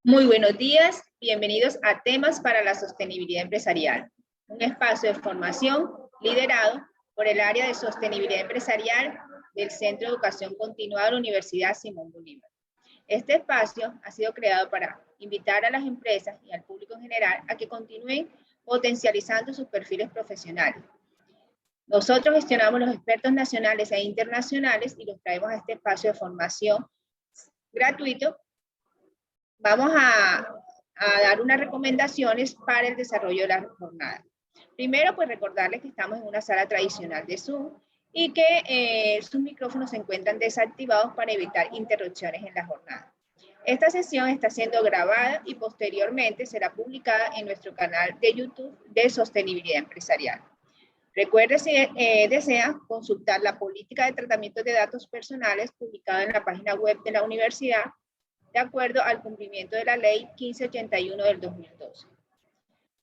Muy buenos días, bienvenidos a Temas para la Sostenibilidad Empresarial, un espacio de formación liderado por el área de sostenibilidad empresarial del Centro de Educación Continuada de la Universidad Simón Bolívar. Este espacio ha sido creado para invitar a las empresas y al público en general a que continúen potencializando sus perfiles profesionales. Nosotros gestionamos los expertos nacionales e internacionales y los traemos a este espacio de formación gratuito. Vamos a dar unas recomendaciones para el desarrollo de la jornada. Primero, pues recordarles que estamos en una sala tradicional de Zoom y que sus micrófonos se encuentran desactivados para evitar interrupciones en la jornada. Esta sesión está siendo grabada y posteriormente será publicada en nuestro canal de YouTube de Sostenibilidad Empresarial. Recuerde, si desea, consultar la política de tratamiento de datos personales publicada en la página web de la universidad de acuerdo al cumplimiento de la Ley 1581 del 2012.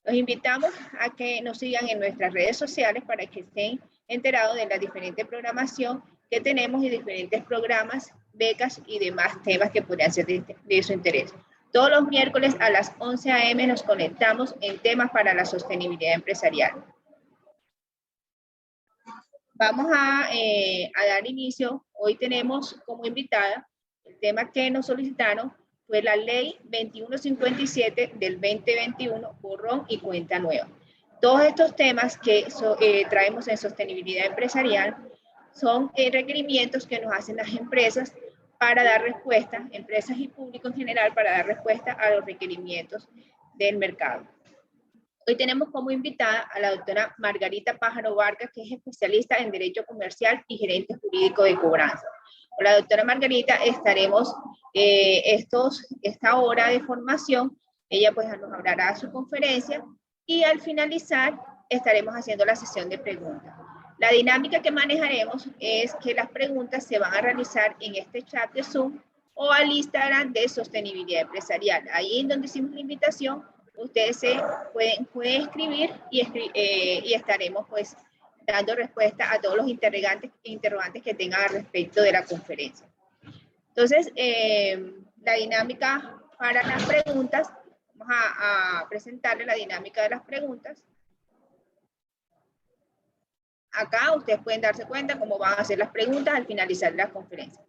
Los invitamos a que nos sigan en nuestras redes sociales para que estén enterados de la diferente programación que tenemos y diferentes programas, becas y demás temas que podrían ser de su interés. Todos los miércoles a las 11 a.m. nos conectamos en Temas para la Sostenibilidad Empresarial. Vamos a dar inicio. Hoy tenemos como invitada el tema que nos solicitaron fue la Ley 2157 del 2021, borrón y cuenta nueva. Todos estos temas que traemos en sostenibilidad empresarial son requerimientos que nos hacen las empresas para dar respuesta, empresas y público en general, para dar respuesta a los requerimientos del mercado. Hoy tenemos como invitada a la doctora Margarita Pájaro Vargas, que es especialista en Derecho Comercial y gerente jurídico de cobranza. Con la doctora Margarita estaremos esta hora de formación. Ella pues nos hablará de su conferencia y al finalizar estaremos haciendo la sesión de preguntas. La dinámica que manejaremos es que las preguntas se van a realizar en este chat de Zoom o al Instagram de Sostenibilidad Empresarial. Ahí en donde hicimos la invitación, ustedes pueden escribir y estaremos pues dando respuesta a todos los interrogantes que tengan al respecto de la conferencia. Entonces, la dinámica para las preguntas, vamos a presentarle la dinámica de las preguntas. Acá ustedes pueden darse cuenta cómo van a hacer las preguntas al finalizar la conferencia.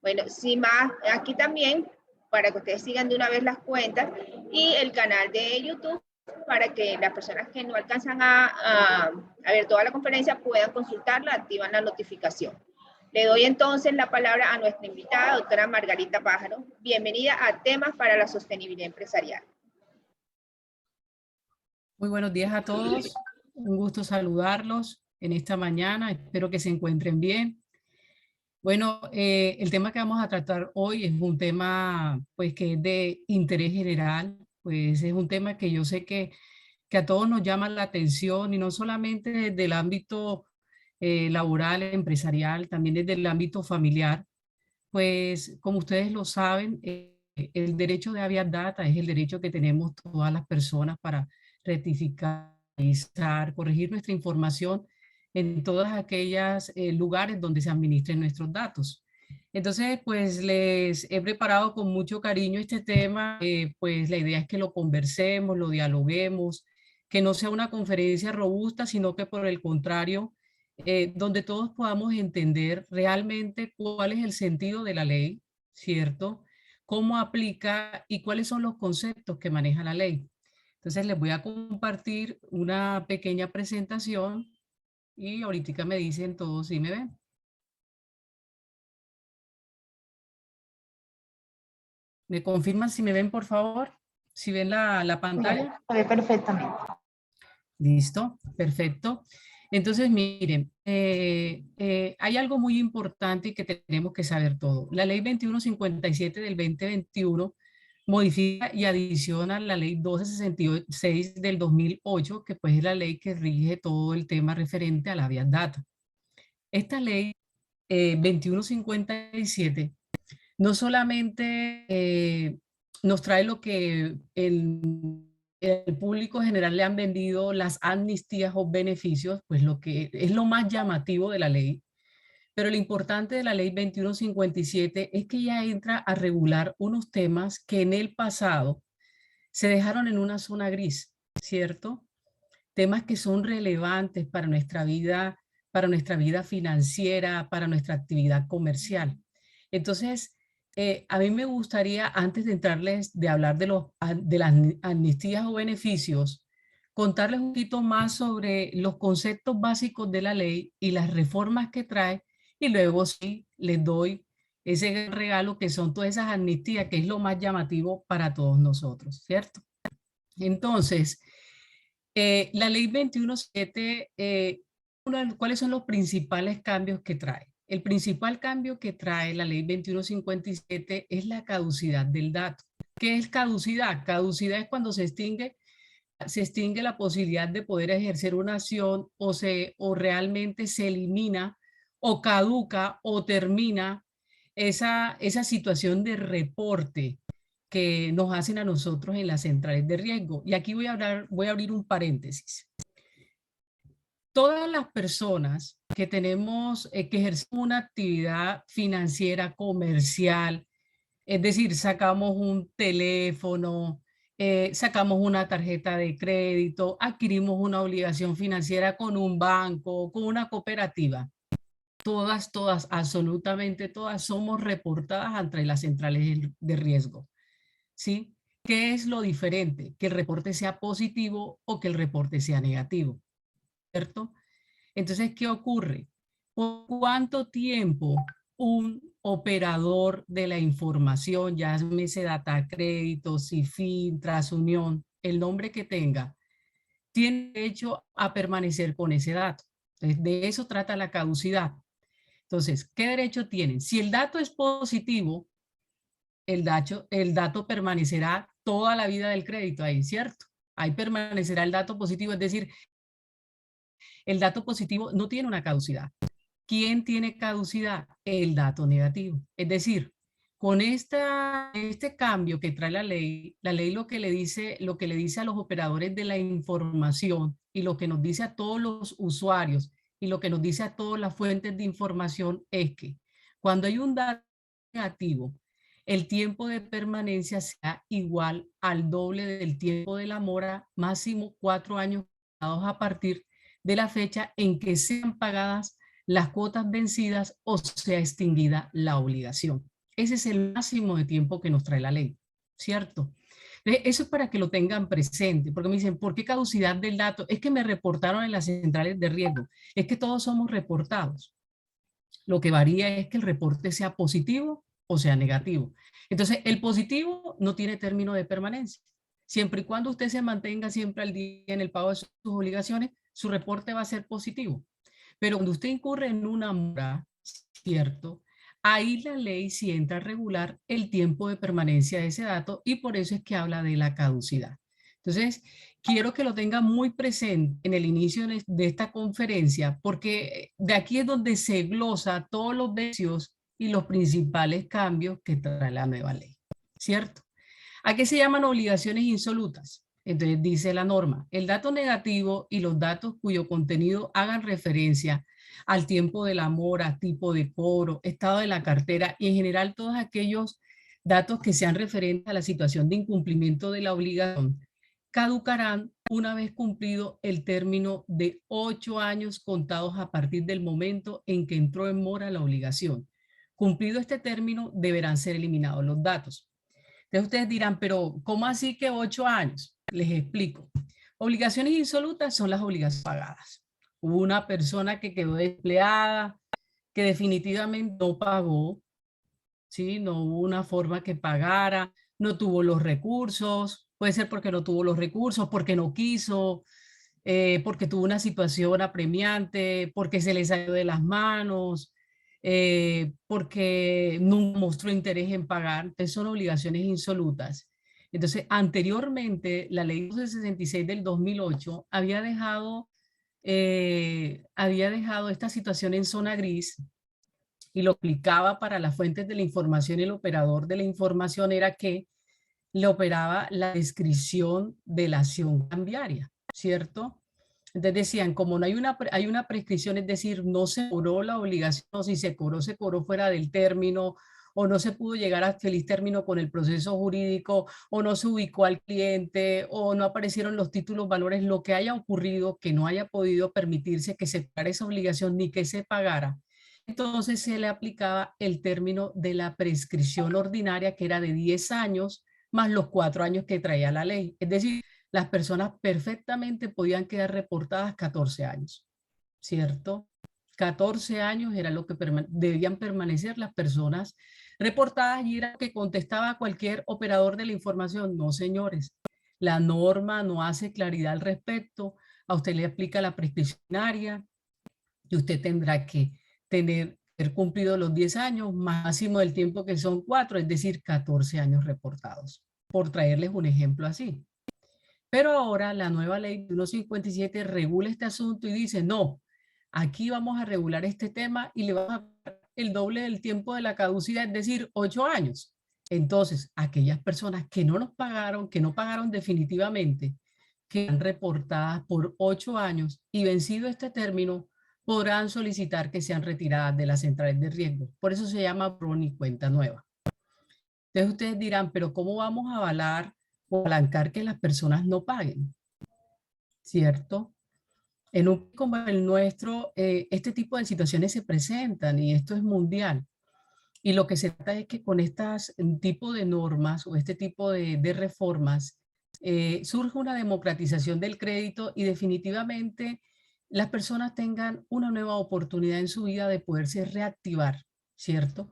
Bueno, sin más, aquí también, para que ustedes sigan de una vez las cuentas y el canal de YouTube para que las personas que no alcanzan a ver toda la conferencia puedan consultarla, activan la notificación. Le doy entonces la palabra a nuestra invitada, doctora Margarita Pájaro. Bienvenida a Temas para la Sostenibilidad Empresarial. Muy buenos días a todos. Un gusto saludarlos en esta mañana. Espero que se encuentren bien. Bueno, el tema que vamos a tratar hoy es un tema pues, que es de interés general. Pues es un tema que yo sé que a todos nos llama la atención y no solamente desde el ámbito laboral, empresarial, también desde el ámbito familiar. Pues como ustedes lo saben, el derecho de habeas data es el derecho que tenemos todas las personas para rectificar, corregir nuestra información en todas aquellas lugares donde se administren nuestros datos. Entonces, pues les he preparado con mucho cariño este tema, pues la idea es que lo conversemos, lo dialoguemos, que no sea una conferencia robusta, sino que por el contrario, donde todos podamos entender realmente cuál es el sentido de la ley, ¿cierto? Cómo aplica y cuáles son los conceptos que maneja la ley. Entonces les voy a compartir una pequeña presentación y ahorita me dicen todos si me ven. ¿Me confirman si me ven, por favor? ¿Si ven la pantalla? Se ve perfectamente. Listo, perfecto. Entonces, miren, hay algo muy importante que tenemos que saber todo. La ley 2157 del 2021 modifica y adiciona la ley 1266 del 2008, que pues es la ley que rige todo el tema referente a la habeas data. Esta ley 2157 no solamente nos trae lo que el público general le han vendido, las amnistías o beneficios, pues lo que es lo más llamativo de la ley, Pero lo importante de la ley 2157 es que ya entra a regular unos temas que en el pasado se dejaron en una zona gris, ¿cierto? Temas que son relevantes para nuestra vida financiera, para nuestra actividad comercial. Entonces, a mí me gustaría, antes de de hablar de las amnistías o beneficios, contarles un poquito más sobre los conceptos básicos de la ley y las reformas que trae, y luego sí les doy ese regalo que son todas esas amnistías, que es lo más llamativo para todos nosotros, ¿cierto? Entonces, la ley 21.7, ¿cuáles son los principales cambios que trae? El principal cambio que trae la ley 2157 es la caducidad del dato. ¿Qué es caducidad? Caducidad es cuando se extingue la posibilidad de poder ejercer una acción o realmente se elimina o caduca o termina esa situación de reporte que nos hacen a nosotros en las centrales de riesgo. Y aquí voy a abrir un paréntesis. Todas las personas que tenemos, que ejercemos una actividad financiera, comercial, es decir, sacamos un teléfono, sacamos una tarjeta de crédito, adquirimos una obligación financiera con un banco, con una cooperativa. Todas, absolutamente todas somos reportadas ante las centrales de riesgo. ¿Sí? ¿Qué es lo diferente? Que el reporte sea positivo o que el reporte sea negativo, ¿cierto? Entonces, ¿qué ocurre? ¿Por cuánto tiempo un operador de la información, ya llámese Data Crédito, CIFIN, Transunión, el nombre que tenga, tiene derecho a permanecer con ese dato? Entonces, de eso trata la caducidad. Entonces, ¿qué derecho tienen? Si el dato es positivo, el dato permanecerá toda la vida del crédito ahí, ¿cierto? Ahí permanecerá el dato positivo, es decir, el dato positivo no tiene una caducidad. ¿Quién tiene caducidad? El dato negativo. Es decir, con este cambio que trae la ley lo que le dice a los operadores de la información y lo que nos dice a todos los usuarios y lo que nos dice a todas las fuentes de información es que cuando hay un dato negativo, el tiempo de permanencia sea igual al doble del tiempo de la mora, máximo 4 años a partir de la fecha en que sean pagadas las cuotas vencidas o sea extinguida la obligación. Ese es el máximo de tiempo que nos trae la ley, ¿cierto? Eso es para que lo tengan presente, porque me dicen, ¿por qué caducidad del dato? Es que me reportaron en las centrales de riesgo. Es que todos somos reportados. Lo que varía es que el reporte sea positivo o sea negativo. Entonces, el positivo no tiene término de permanencia. Siempre y cuando usted se mantenga siempre al día en el pago de sus obligaciones, su reporte va a ser positivo. Pero cuando usted incurre en una mora, ¿cierto? Ahí la ley sí entra a regular el tiempo de permanencia de ese dato y por eso es que habla de la caducidad. Entonces, quiero que lo tenga muy presente en el inicio de esta conferencia, porque de aquí es donde se glosa todos los beneficios y los principales cambios que trae la nueva ley, ¿cierto? ¿A qué se llaman obligaciones insolutas? Entonces dice la norma, el dato negativo y los datos cuyo contenido hagan referencia al tiempo de la mora, tipo de cobro, estado de la cartera y en general todos aquellos datos que sean referentes a la situación de incumplimiento de la obligación, caducarán una vez cumplido el término de 8 años contados a partir del momento en que entró en mora la obligación. Cumplido este término, deberán ser eliminados los datos. Entonces ustedes dirán, pero ¿cómo así que 8 años? Les explico. Obligaciones insolutas son las obligaciones pagadas. Hubo una persona que quedó desempleada, que definitivamente no pagó, ¿sí? No hubo una forma que pagara, no tuvo los recursos, puede ser porque no tuvo los recursos, porque no quiso, porque tuvo una situación apremiante, porque se le salió de las manos, porque no mostró interés en pagar. Entonces son obligaciones insolutas. Entonces, anteriormente, la ley 266 del 2008 había dejado esta situación en zona gris y lo aplicaba para las fuentes de la información y el operador de la información era que le operaba la descripción de la acción cambiaria, ¿cierto? Entonces decían, como no hay hay una prescripción, es decir, no se cobró la obligación, o si se cobró fuera del término, o no se pudo llegar a feliz término con el proceso jurídico, o no se ubicó al cliente, o no aparecieron los títulos, valores, lo que haya ocurrido, que no haya podido permitirse que se pagara esa obligación ni que se pagara. Entonces se le aplicaba el término de la prescripción ordinaria, que era de 10 años, más los 4 años que traía la ley. Es decir, las personas perfectamente podían quedar reportadas 14 años, ¿cierto? 14 años era lo que debían permanecer las personas reportadas y era lo que contestaba cualquier operador de la información. No, señores, la norma no hace claridad al respecto. A usted le aplica la prescripcionaria y usted tendrá que haber cumplido los 10 años, máximo del tiempo que son 4, es decir, 14 años reportados, por traerles un ejemplo así. Pero ahora la nueva ley 157 regula este asunto y dice, no, aquí vamos a regular este tema y le vamos a dar el doble del tiempo de la caducidad, es decir, 8 años. Entonces, aquellas personas que no nos pagaron, que no pagaron definitivamente, quedan reportadas por 8 años y vencido este término, podrán solicitar que sean retiradas de las centrales de riesgo. Por eso se llama borrón y cuenta nueva. Entonces ustedes dirán, pero ¿cómo vamos a avalar o apalancar que las personas no paguen? ¿Cierto? En un como el nuestro, este tipo de situaciones se presentan y esto es mundial. Y lo que se trata es que con estas tipo de normas o este tipo de reformas surge una democratización del crédito y definitivamente las personas tengan una nueva oportunidad en su vida de poderse reactivar, ¿cierto?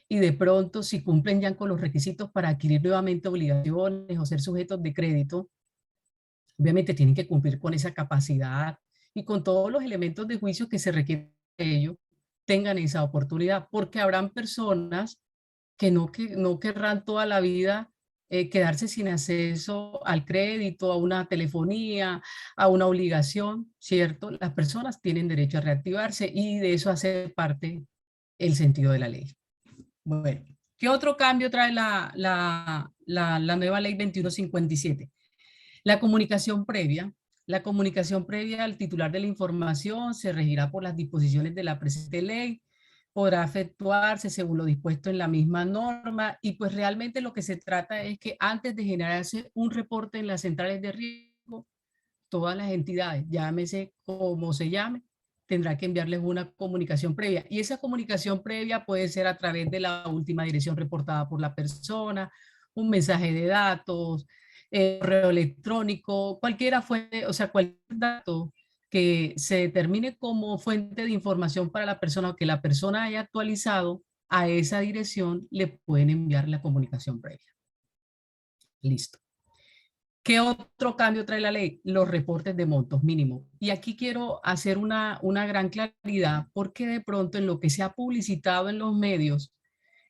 Y de pronto, si cumplen ya con los requisitos para adquirir nuevamente obligaciones o ser sujetos de crédito, obviamente tienen que cumplir con esa capacidad y con todos los elementos de juicio que se requieren de ellos, tengan esa oportunidad, porque habrán personas que no querrán toda la vida quedarse sin acceso al crédito, a una telefonía, a una obligación, ¿cierto? Las personas tienen derecho a reactivarse y de eso hace parte el sentido de la ley. Bueno, ¿qué otro cambio trae la nueva ley 2157? La comunicación previa. La comunicación previa al titular de la información se regirá por las disposiciones de la presente ley, podrá efectuarse según lo dispuesto en la misma norma y pues realmente lo que se trata es que antes de generarse un reporte en las centrales de riesgo, todas las entidades, llámese como se llame, tendrá que enviarles una comunicación previa. Y esa comunicación previa puede ser a través de la última dirección reportada por la persona, un mensaje de datos, correo electrónico, cualquiera fuente, o sea, cualquier dato que se determine como fuente de información para la persona o que la persona haya actualizado, a esa dirección le pueden enviar la comunicación previa. Listo. ¿Qué otro cambio trae la ley? Los reportes de montos mínimos. Y aquí quiero hacer una gran claridad porque de pronto en lo que se ha publicitado en los medios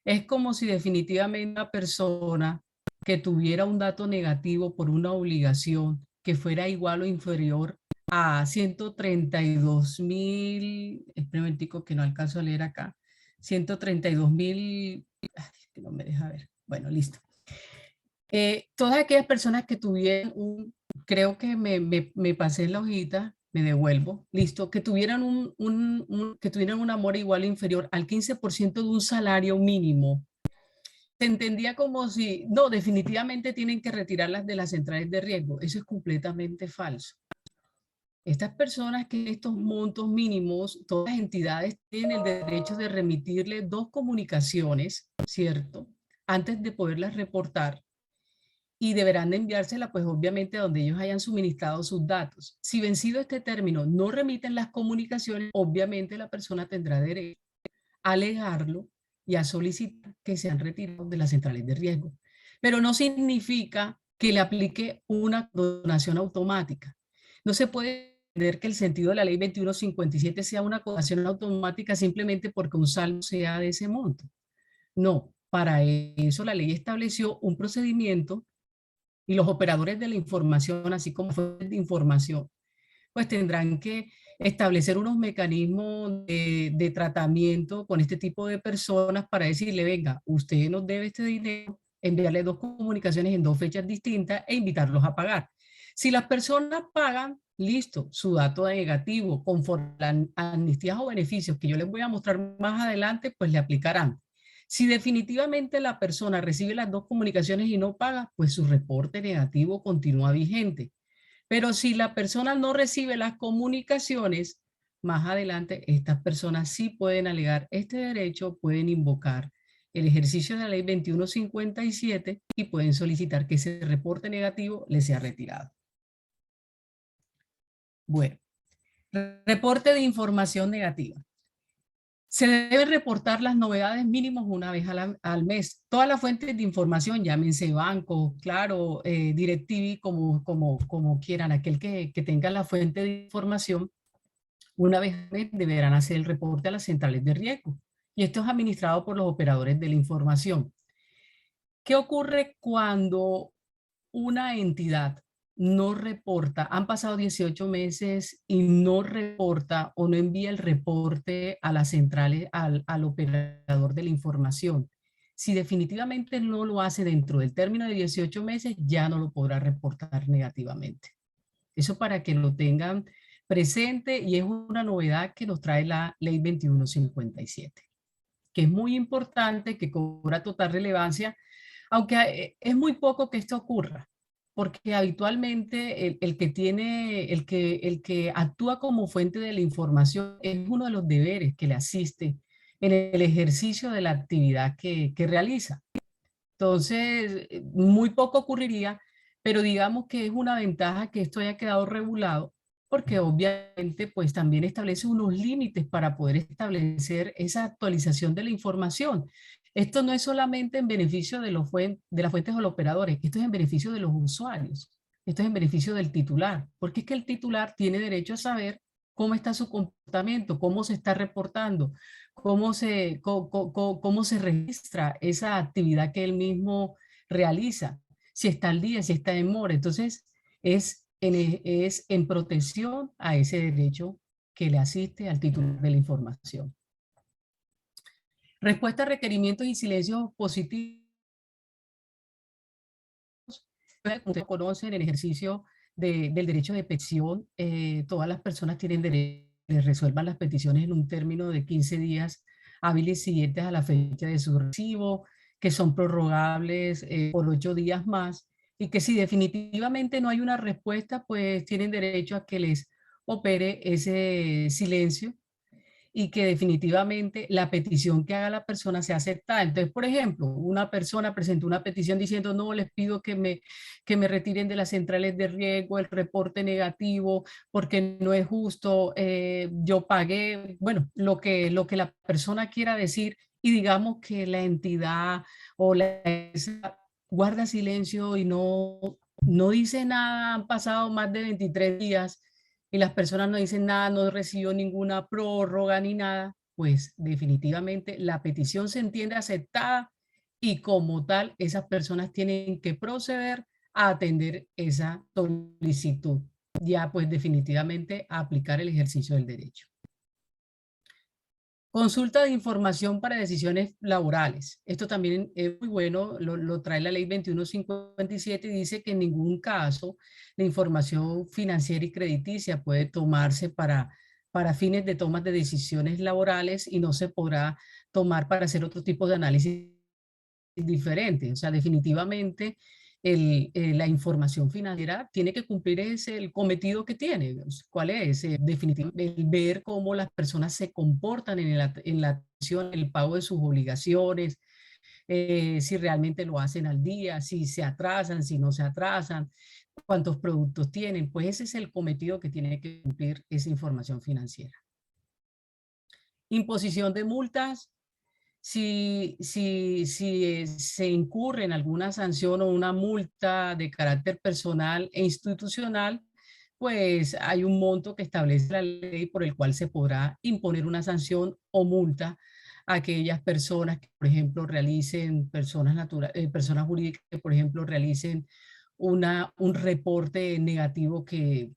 es como si definitivamente una persona que tuviera un dato negativo por una obligación que fuera igual o inferior a 132.000, espera un momentico que no alcanzo a leer acá, 132.000, que no me deja ver, bueno, listo. Todas aquellas personas que tuvieran creo que me pasé en la hojita, me devuelvo, listo, que tuvieran que tuvieran un amor igual o inferior al 15% de un salario mínimo, se entendía como si, no, definitivamente tienen que retirarlas de las centrales de riesgo. Eso es completamente falso. Estas personas que estos montos mínimos, todas las entidades tienen el derecho de remitirle 2 comunicaciones, ¿cierto? Antes de poderlas reportar y deberán de enviársela pues obviamente a donde ellos hayan suministrado sus datos. Si vencido este término no remiten las comunicaciones, obviamente la persona tendrá derecho a alegarlo y a solicitar que sean retirados de las centrales de riesgo. Pero no significa que le aplique una donación automática. No se puede entender que el sentido de la ley 2157 sea una donación automática simplemente porque un saldo sea de ese monto. No, para eso la ley estableció un procedimiento y los operadores de la información, así como fuentes de información, pues tendrán que establecer unos mecanismos de tratamiento con este tipo de personas para decirle, venga, usted nos debe este dinero, enviarle 2 comunicaciones en 2 fechas distintas e invitarlos a pagar. Si las personas pagan, listo, su dato negativo, conforme a amnistías o beneficios que yo les voy a mostrar más adelante, pues le aplicarán. Si definitivamente la persona recibe las dos comunicaciones y no paga, pues su reporte negativo continúa vigente. Pero si la persona no recibe las comunicaciones, más adelante estas personas sí pueden alegar este derecho, pueden invocar el ejercicio de la ley 2157 y pueden solicitar que ese reporte negativo les sea retirado. Bueno, reporte de información negativa. Se deben reportar las novedades mínimos una vez al mes. Todas las fuentes de información, llámense banco, Claro, DirecTV, como quieran, aquel que tenga la fuente de información, una vez al mes deberán hacer el reporte a las centrales de riesgo. Y esto es administrado por los operadores de la información. ¿Qué ocurre cuando una entidad no reporta, han pasado 18 meses y no reporta o no envía el reporte a las centrales, al operador de la información? Si definitivamente no lo hace dentro del término de 18 meses, ya no lo podrá reportar negativamente. Eso para que lo tengan presente, y es una novedad que nos trae la Ley 2157, que es muy importante, que cobra total relevancia, aunque es muy poco que esto ocurra, porque habitualmente el que actúa como fuente de la información es uno de los deberes que le asiste en el ejercicio de la actividad que realiza. Entonces, muy poco ocurriría, pero digamos que es una ventaja que esto haya quedado regulado, porque obviamente pues también establece unos límites para poder establecer esa actualización de la información. Esto no es solamente en beneficio de las fuentes o los operadores, esto es en beneficio de los usuarios, esto es en beneficio del titular, porque es que el titular tiene derecho a saber cómo está su comportamiento, cómo se está reportando, cómo se registra esa actividad que él mismo realiza, si está al día, si está en mora. Entonces, es en protección a ese derecho que le asiste al titular de la información. Respuesta a requerimientos y silencios positivos. Como ustedes conocen, el ejercicio del derecho de petición, todas las personas tienen derecho a que resuelvan las peticiones en un término de 15 días hábiles siguientes a la fecha de su recibo, que son prorrogables por 8 días más, y que si definitivamente no hay una respuesta, pues tienen derecho a que les opere ese silencio, y que definitivamente la petición que haga la persona sea aceptada. Entonces, por ejemplo, una persona presentó una petición diciendo: no, les pido que me retiren de las centrales de riesgo el reporte negativo porque no es justo, yo pagué, bueno, lo que la persona quiera decir, y digamos que la entidad o la empresa guarda silencio y no dice nada, han pasado más de 23 días y las personas no dicen nada, no recibió ninguna prórroga ni nada, pues definitivamente la petición se entiende aceptada, y como tal esas personas tienen que proceder a atender esa solicitud, ya pues definitivamente a aplicar el ejercicio del derecho. Consulta de información para decisiones laborales. Esto también es muy bueno, lo trae la ley 2157, y dice que en ningún caso la información financiera y crediticia puede tomarse para fines de tomas de decisiones laborales, y no se podrá tomar para hacer otro tipo de análisis diferente. O sea, definitivamente la información financiera tiene que cumplir el cometido que tiene. ¿Cuál es? Definitivamente el ver cómo las personas se comportan en la atención, el pago de sus obligaciones, si realmente lo hacen al día, si se atrasan, si no se atrasan, cuántos productos tienen. Pues ese es el cometido que tiene que cumplir esa información financiera. Imposición de multas. Si se incurre en alguna sanción o una multa de carácter personal e institucional, pues hay un monto que establece la ley por el cual se podrá imponer una sanción o multa a aquellas personas que, por ejemplo, realicen, personas jurídicas que, por ejemplo, realicen un reporte negativo que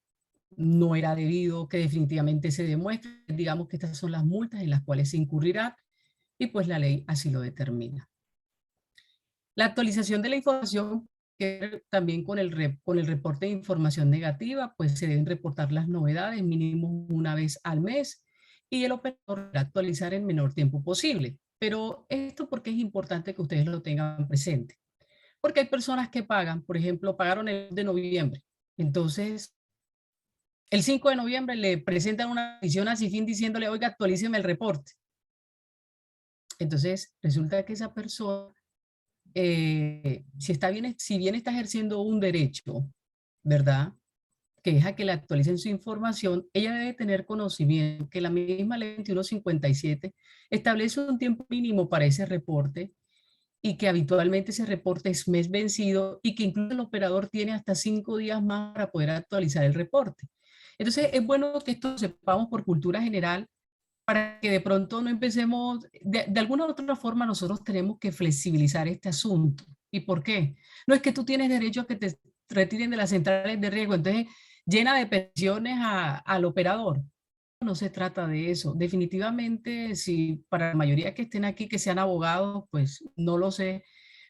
no era debido, que definitivamente se demuestre. Digamos que estas son las multas en las cuales se incurrirá, y pues la ley así lo determina. La actualización de la información que ver también con con el reporte de información negativa, pues se deben reportar las novedades mínimo una vez al mes y el operador deberá actualizar en menor tiempo posible. Pero esto porque es importante que ustedes lo tengan presente. Porque hay personas que pagan, por ejemplo, pagaron el de noviembre. Entonces, el 5 de noviembre le presentan una petición a SIFIN diciéndole, oiga, actualíceme el reporte. Entonces, resulta que esa persona, si bien está ejerciendo un derecho, ¿verdad? Que es a que le actualicen su información, ella debe tener conocimiento que la misma ley 2157 establece un tiempo mínimo para ese reporte y que habitualmente ese reporte es mes vencido y que incluso el operador tiene hasta 5 días más para poder actualizar el reporte. Entonces, es bueno que esto lo sepamos por cultura general para que de pronto no empecemos, de alguna u otra forma nosotros tenemos que flexibilizar este asunto. ¿Y por qué? No es que tú tienes derecho a que te retiren de las centrales de riesgo, entonces llena de pensiones al operador. No se trata de eso. Definitivamente, si para la mayoría que estén aquí, que sean abogados, pues no lo sé,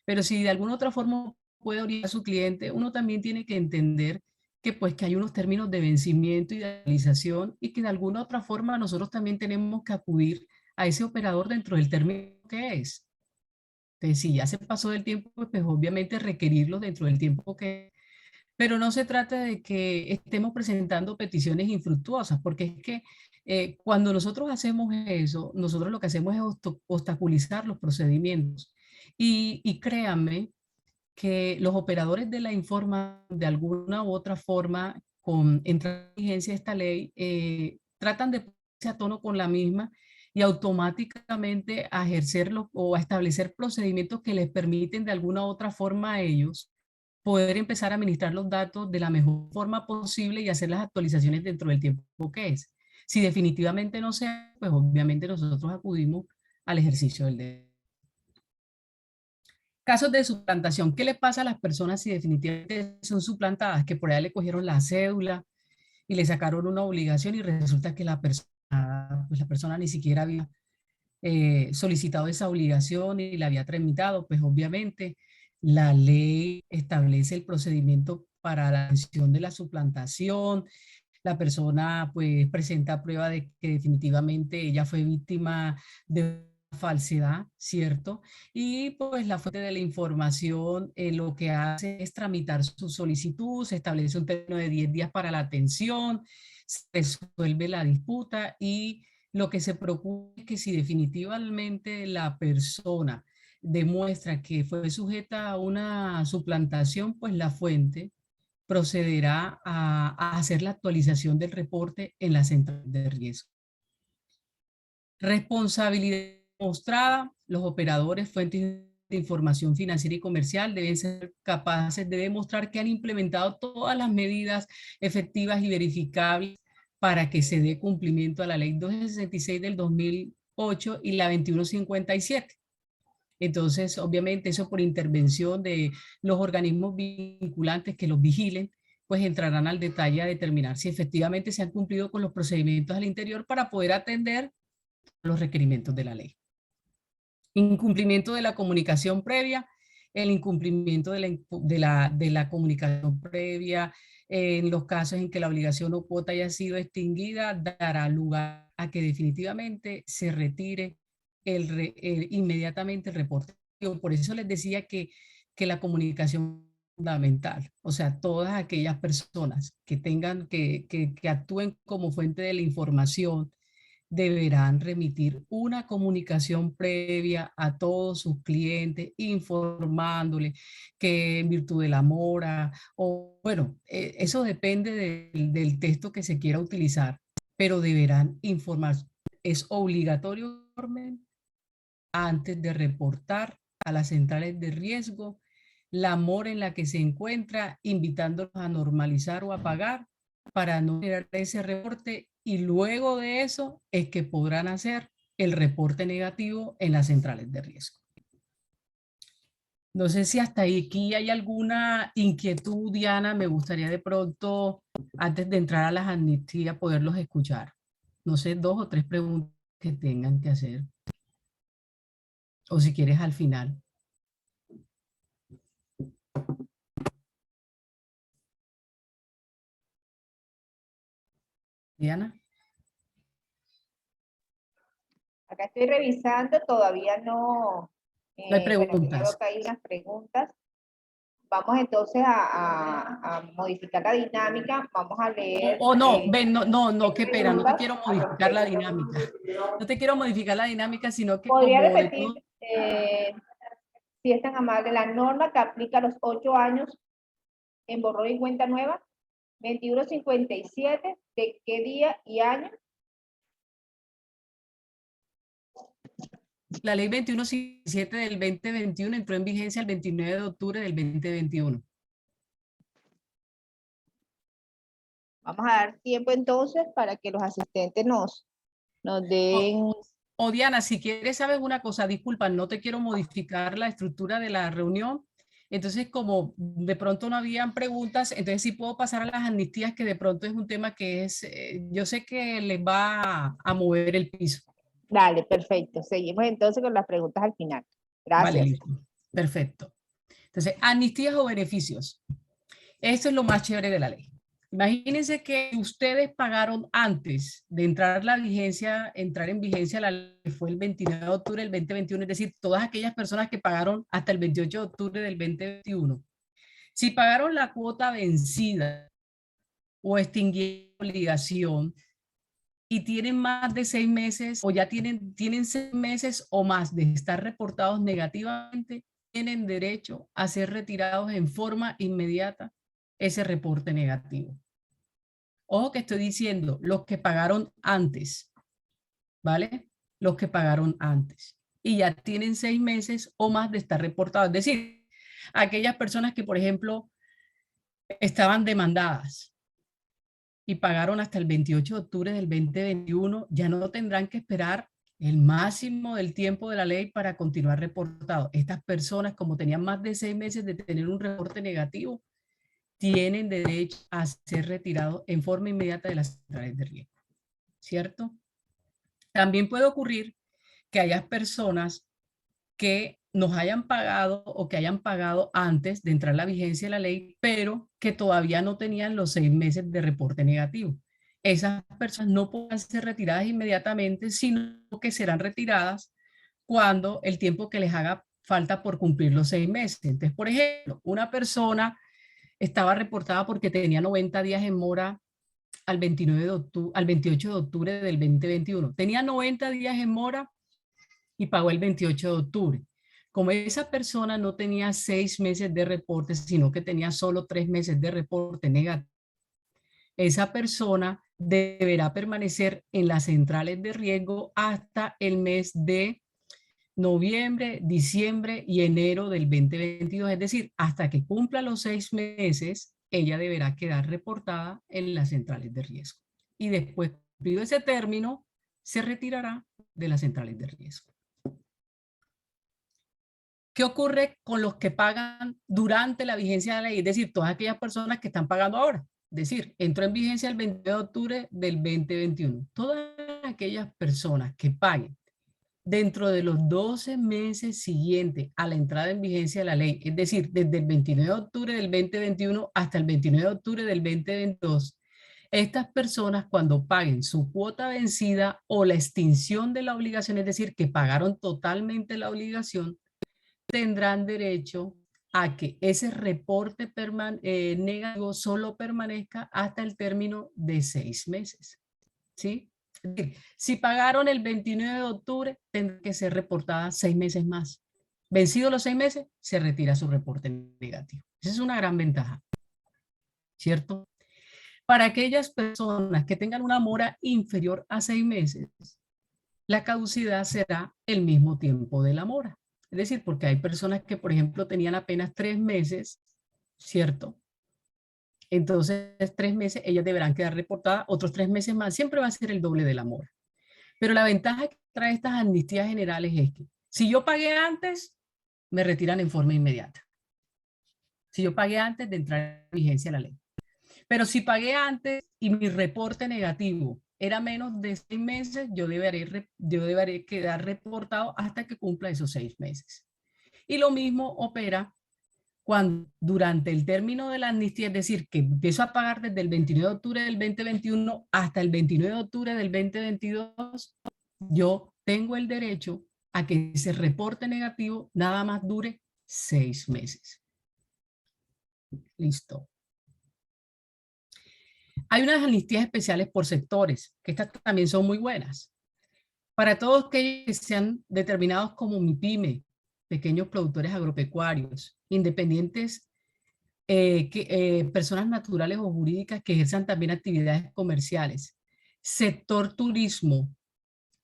pero si de alguna otra forma puede orientar a su cliente, uno también tiene que entender que pues que hay unos términos de vencimiento y de realización y que de alguna otra forma nosotros también tenemos que acudir a ese operador dentro del término que es. Entonces, si ya se pasó del tiempo, pues obviamente requerirlo dentro del tiempo que es. Pero no se trata de que estemos presentando peticiones infructuosas, porque es que cuando nosotros hacemos eso, nosotros lo que hacemos es obstaculizar los procedimientos. Y créanme que los operadores de la información, de alguna u otra forma, con entrada en vigencia de esta ley, tratan de ponerse a tono con la misma y automáticamente a ejercerlo o a establecer procedimientos que les permiten de alguna u otra forma a ellos poder empezar a administrar los datos de la mejor forma posible y hacer las actualizaciones dentro del tiempo que es. Si definitivamente no sea, pues obviamente nosotros acudimos al ejercicio del derecho. Casos de suplantación. ¿Qué le pasa a las personas si definitivamente son suplantadas? Que por allá le cogieron la cédula y le sacaron una obligación y resulta que pues la persona ni siquiera había solicitado esa obligación y la había tramitado. Pues obviamente la ley establece el procedimiento para la sanción de la suplantación. La persona pues presenta prueba de que definitivamente ella fue víctima de falsedad, ¿cierto? Y pues la fuente de la información lo que hace es tramitar su solicitud, se establece un término de 10 días para la atención, se resuelve la disputa y lo que se procura es que si definitivamente la persona demuestra que fue sujeta a una suplantación, pues la fuente procederá a hacer la actualización del reporte en la central de riesgo. Responsabilidad mostrada, los operadores, fuentes de información financiera y comercial deben ser capaces de demostrar que han implementado todas las medidas efectivas y verificables para que se dé cumplimiento a la ley 266 del 2008 y la 2157. Entonces, obviamente, eso por intervención de los organismos vinculantes que los vigilen, pues entrarán al detalle a determinar si efectivamente se han cumplido con los procedimientos al interior para poder atender los requerimientos de la ley. Incumplimiento de la comunicación previa, el incumplimiento de la comunicación previa en los casos en que la obligación o cuota haya sido extinguida, dará lugar a que definitivamente se retire inmediatamente el reporte. Por eso les decía que la comunicación es fundamental. O sea, todas aquellas personas que tengan, que actúen como fuente de la información, deberán remitir una comunicación previa a todos sus clientes, informándoles que en virtud de la mora, o bueno, eso depende del texto que se quiera utilizar, pero deberán informar. Es obligatorio antes de reportar a las centrales de riesgo la mora en la que se encuentra, invitándolos a normalizar o a pagar para no generar ese reporte y luego de eso es que podrán hacer el reporte negativo en las centrales de riesgo. No sé si hasta aquí hay alguna inquietud, Diana. Me gustaría de pronto, antes de entrar a las amnistías, poderlos escuchar. No sé, 2 o 3 preguntas que tengan que hacer. O si quieres al final. Diana. Acá estoy revisando, todavía no. No hay Bueno, aquí veo preguntas. que hay unas preguntas. Vamos entonces a modificar la dinámica. Vamos a leer O no, ven, no, qué pena, no te preguntas quiero al modificar la respecto. dinámica. No te quiero modificar la dinámica, sino que ¿Podría como de repetir, todo, si es tan amable, la norma que aplica a los 8 años en borrón y cuenta nueva? 2157, ¿de qué día y año? la ley 2157 del 2021 entró en vigencia el 29 de octubre del 2021. Vamos a dar tiempo entonces para que los asistentes nos den. O Diana, si quieres, sabes una cosa, disculpa, no te quiero modificar la estructura de la reunión. Entonces, como de pronto no habían preguntas, entonces sí puedo pasar a las amnistías, que de pronto es un tema que es, yo sé que les va a mover el piso. Dale, perfecto. Seguimos entonces con las preguntas al final. Vale, Gracias. listo. Perfecto. Entonces, amnistías o beneficios. Esto es lo más chévere de la ley. Imagínense que ustedes pagaron antes de entrar en vigencia la ley, que fue el 29 de octubre del 2021, es decir, todas aquellas personas que pagaron hasta el 28 de octubre del 2021. Si pagaron la cuota vencida o extinguieron la obligación y tienen más de 6 meses o ya tienen 6 meses o más de estar reportados negativamente, tienen derecho a ser retirados en forma inmediata ese reporte negativo. Ojo que estoy diciendo los que pagaron antes, ¿vale? Los que pagaron antes y ya tienen 6 meses o más de estar reportados. Es decir, aquellas personas que, por ejemplo, estaban demandadas y pagaron hasta el 28 de octubre del 2021, ya no tendrán que esperar el máximo del tiempo de la ley para continuar reportado. Estas personas, como tenían más de 6 meses de tener un reporte negativo, tienen derecho a ser retirados en forma inmediata de las centrales de riesgo, ¿cierto? También puede ocurrir que haya personas que nos hayan pagado o que hayan pagado antes de entrar la vigencia de la ley, pero que todavía no tenían los 6 meses de reporte negativo. Esas personas no pueden ser retiradas inmediatamente, sino que serán retiradas cuando el tiempo que les haga falta por cumplir los 6 meses. Entonces, por ejemplo, una persona estaba reportada porque tenía 90 días en mora al 29 de octubre, al 28 de octubre del 2021. Tenía 90 días en mora y pagó el 28 de octubre. Como esa persona no tenía 6 meses de reporte, sino que tenía solo 3 meses de reporte negativo, esa persona deberá permanecer en las centrales de riesgo hasta el mes de noviembre, diciembre y enero del 2022. Es decir, hasta que cumpla los 6 meses, ella deberá quedar reportada en las centrales de riesgo. Y después, cumplido ese término, se retirará de las centrales de riesgo. ¿Qué ocurre con los que pagan durante la vigencia de la ley? Es decir, todas aquellas personas que están pagando ahora. Es decir, entró en vigencia el 20 de octubre del 2021. Todas aquellas personas que paguen dentro de los 12 meses siguientes a la entrada en vigencia de la ley, es decir, desde el 29 de octubre del 2021 hasta el 29 de octubre del 2022, estas personas cuando paguen su cuota vencida o la extinción de la obligación, es decir, que pagaron totalmente la obligación, tendrán derecho a que ese reporte negativo solo permanezca hasta el término de 6 meses. ¿Sí? Es decir, si pagaron el 29 de octubre, tendrá que ser reportada 6 meses más. Vencidos los 6 meses, se retira su reporte negativo. Esa es una gran ventaja, ¿cierto? Para aquellas personas que tengan una mora inferior a 6 meses, la caducidad será el mismo tiempo de la mora. Es decir, porque hay personas que, por ejemplo, tenían apenas 3 meses, ¿cierto? Entonces, 3 meses, ellas deberán quedar reportadas, otros 3 meses más, siempre va a ser el doble de la mora. Pero la ventaja que trae estas amnistías generales es que si yo pagué antes, me retiran en forma inmediata. Si yo pagué antes de entrar en vigencia la ley. Pero si pagué antes y mi reporte negativo era menos de 6 meses, yo deberé quedar reportado hasta que cumpla esos 6 meses. Y lo mismo opera cuando durante el término de la amnistía, es decir, que empiezo a pagar desde el 29 de octubre del 2021 hasta el 29 de octubre del 2022, yo tengo el derecho a que ese reporte negativo nada más dure 6 meses. Listo. Hay unas amnistías especiales por sectores, que estas también son muy buenas. Para todos aquellos que sean determinados como MIPYME, pequeños productores agropecuarios, independientes, personas naturales o jurídicas que ejerzan también actividades comerciales. Sector turismo,